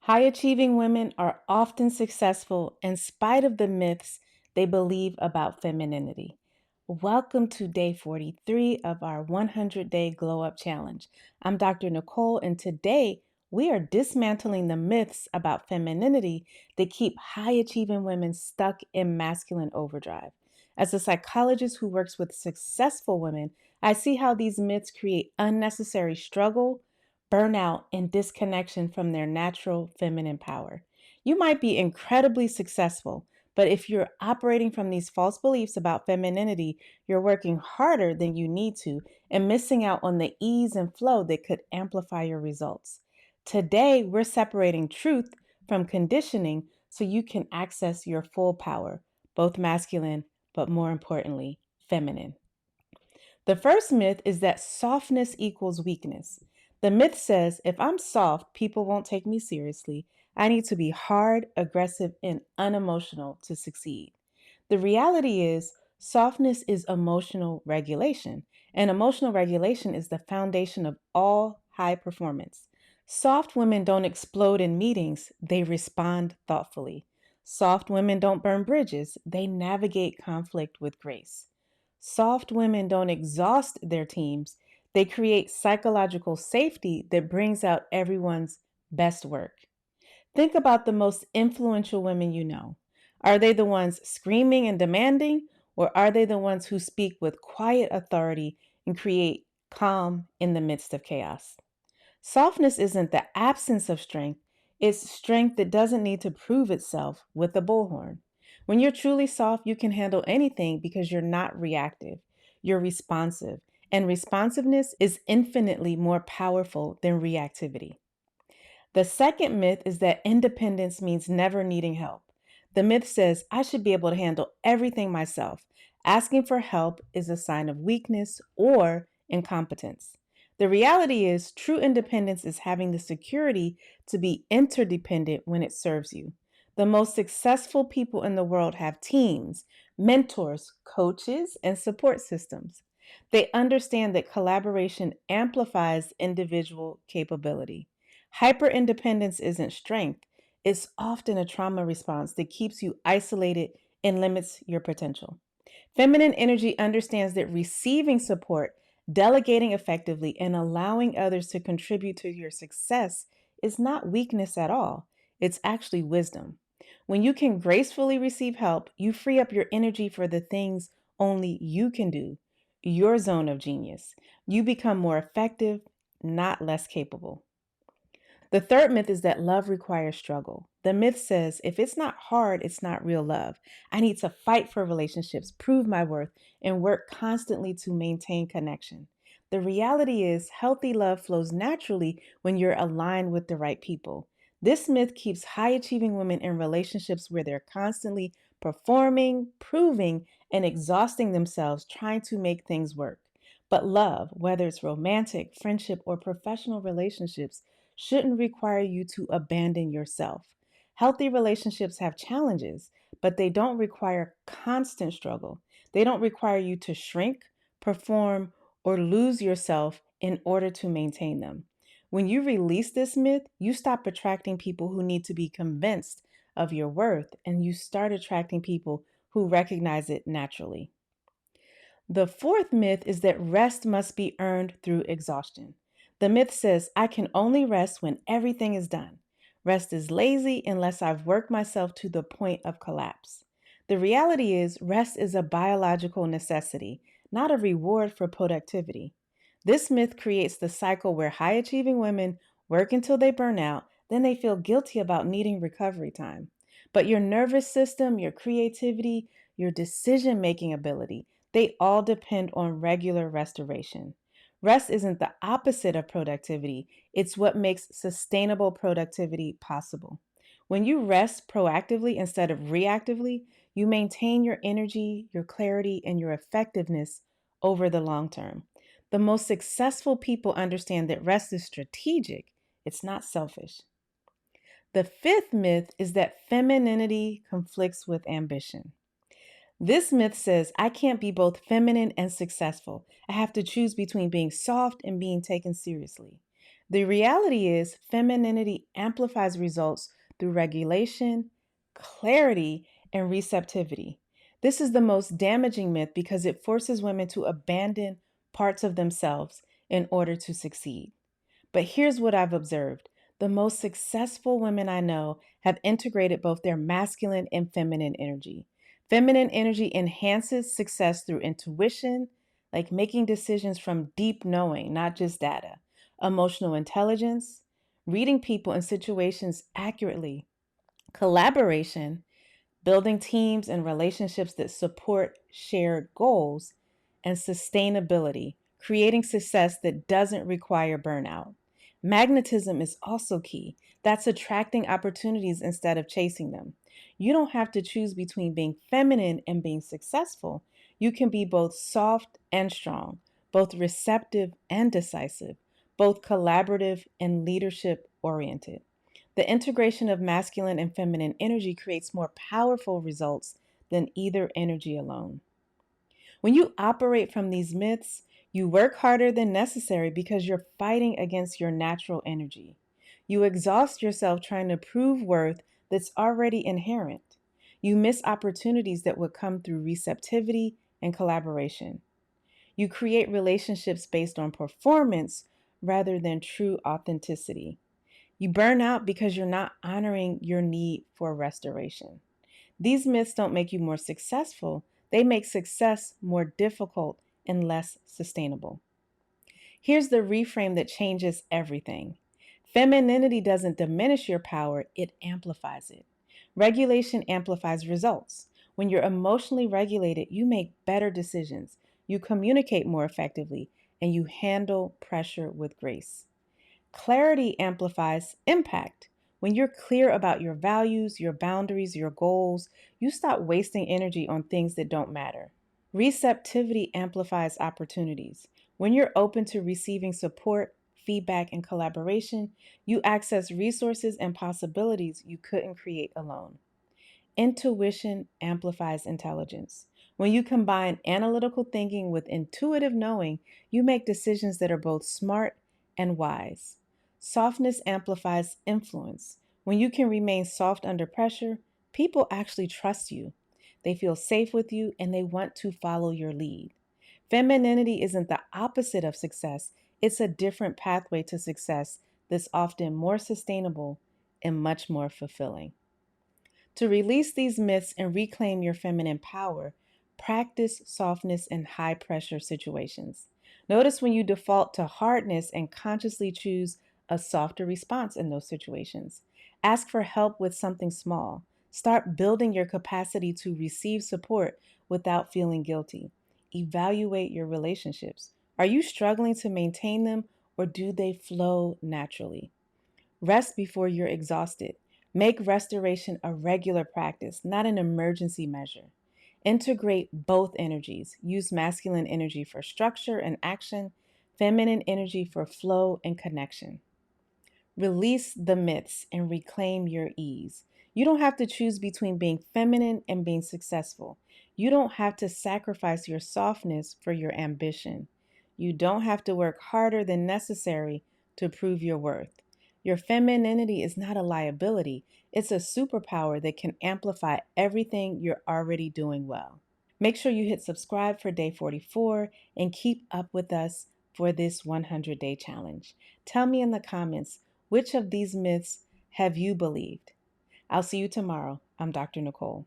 High achieving women are often successful in spite of the myths they believe about femininity. Welcome to day 43 of our 100-day Glow Up Challenge. I'm Dr. Nicole, and today we are dismantling the myths about femininity that keep high achieving women stuck in masculine overdrive. As a psychologist who works with successful women, I see how these myths create unnecessary struggle, burnout, and disconnection from their natural feminine power. You might be incredibly successful, but if you're operating from these false beliefs about femininity, you're working harder than you need to and missing out on the ease and flow that could amplify your results. Today, we're separating truth from conditioning so you can access your full power, both masculine, but more importantly, feminine. The first myth is that softness equals weakness. The myth says if I'm soft, people won't take me seriously. I need to be hard, aggressive, and unemotional to succeed. The reality is, softness is emotional regulation, and emotional regulation is the foundation of all high performance. Soft women don't explode in meetings, they respond thoughtfully. Soft women don't burn bridges, they navigate conflict with grace. Soft women don't exhaust their teams, they create psychological safety that brings out everyone's best work. Think about the most influential women you know. Are they the ones screaming and demanding, or are they the ones who speak with quiet authority and create calm in the midst of chaos? Softness isn't the absence of strength, it's strength that doesn't need to prove itself with a bullhorn. When you're truly soft, you can handle anything because you're not reactive, you're responsive, and responsiveness is infinitely more powerful than reactivity. The second myth is that independence means never needing help. The myth says I should be able to handle everything myself. Asking for help is a sign of weakness or incompetence. The reality is, true independence is having the security to be interdependent when it serves you. The most successful people in the world have teams, mentors, coaches, and support systems. They understand that collaboration amplifies individual capability. Hyper-independence isn't strength, it's often a trauma response that keeps you isolated and limits your potential. Feminine energy understands that receiving support, delegating effectively, and allowing others to contribute to your success is not weakness at all. It's actually wisdom. When you can gracefully receive help, you free up your energy for the things only you can do, your zone of genius. You become more effective, not less capable. The third myth is that love requires struggle. The myth says if it's not hard, it's not real love. I need to fight for relationships, prove my worth, and work constantly to maintain connection. The reality is, healthy love flows naturally when you're aligned with the right people. This myth keeps high achieving women in relationships where they're constantly performing, proving, and exhausting themselves trying to make things work. But love, whether it's romantic, friendship, or professional relationships, shouldn't require you to abandon yourself. Healthy relationships have challenges, but they don't require constant struggle. They don't require you to shrink, perform, or lose yourself in order to maintain them. When you release this myth, you stop attracting people who need to be convinced of your worth and you start attracting people who recognize it naturally. The fourth myth is that rest must be earned through exhaustion. The myth says I can only rest when everything is done. Rest is lazy unless I've worked myself to the point of collapse. The reality is, rest is a biological necessity, not a reward for productivity. This myth creates the cycle where high achieving women work until they burn out, then they feel guilty about needing recovery time. But your nervous system, your creativity, your decision making ability, they all depend on regular restoration. Rest isn't the opposite of productivity, it's what makes sustainable productivity possible. When you rest proactively instead of reactively, you maintain your energy, your clarity, and your effectiveness over the long term. The most successful people understand that rest is strategic, it's not selfish. The fifth myth is that femininity conflicts with ambition. This myth says I can't be both feminine and successful. I have to choose between being soft and being taken seriously. The reality is, femininity amplifies results through regulation, clarity, and receptivity. This is the most damaging myth because it forces women to abandon parts of themselves in order to succeed. But here's what I've observed: the most successful women I know have integrated both their masculine and feminine energy. Feminine energy enhances success through intuition, like making decisions from deep knowing, not just data, emotional intelligence, reading people and situations accurately, collaboration, building teams and relationships that support shared goals, and sustainability, creating success that doesn't require burnout. Magnetism is also key. That's attracting opportunities instead of chasing them. You don't have to choose between being feminine and being successful. You can be both soft and strong, both receptive and decisive, both collaborative and leadership oriented. The integration of masculine and feminine energy creates more powerful results than either energy alone. When you operate from these myths, you work harder than necessary because you're fighting against your natural energy. You exhaust yourself trying to prove worth that's already inherent. You miss opportunities that would come through receptivity and collaboration. You create relationships based on performance rather than true authenticity. You burn out because you're not honoring your need for restoration. These myths don't make you more successful, they make success more difficult and less sustainable. Here's the reframe that changes everything: femininity doesn't diminish your power, it amplifies it. Regulation amplifies results. When you're emotionally regulated, you make better decisions, you communicate more effectively, and you handle pressure with grace. Clarity amplifies impact. When you're clear about your values, your boundaries, your goals, you stop wasting energy on things that don't matter. Receptivity amplifies opportunities. When you're open to receiving support, feedback, and collaboration, you access resources and possibilities you couldn't create alone. Intuition amplifies intelligence. When you combine analytical thinking with intuitive knowing, you make decisions that are both smart and wise. Softness amplifies influence. When you can remain soft under pressure, people actually trust you. They feel safe with you and they want to follow your lead. Femininity isn't the opposite of success, it's a different pathway to success that's often more sustainable and much more fulfilling. To release these myths and reclaim your feminine power, practice softness in high pressure situations. Notice when you default to hardness and consciously choose a softer response in those situations. Ask for help with something small. Start building your capacity to receive support without feeling guilty. Evaluate your relationships. Are you struggling to maintain them, or do they flow naturally? Rest before you're exhausted. Make restoration a regular practice, not an emergency measure. Integrate both energies. Use masculine energy for structure and action, feminine energy for flow and connection. Release the myths and reclaim your ease. You don't have to choose between being feminine and being successful. You don't have to sacrifice your softness for your ambition. You don't have to work harder than necessary to prove your worth. Your femininity is not a liability, it's a superpower that can amplify everything you're already doing well. Make sure you hit subscribe for day 44 and keep up with us for this 100-day challenge. Tell me in the comments, which of these myths have you believed? I'll see you tomorrow. I'm Dr. Nicole.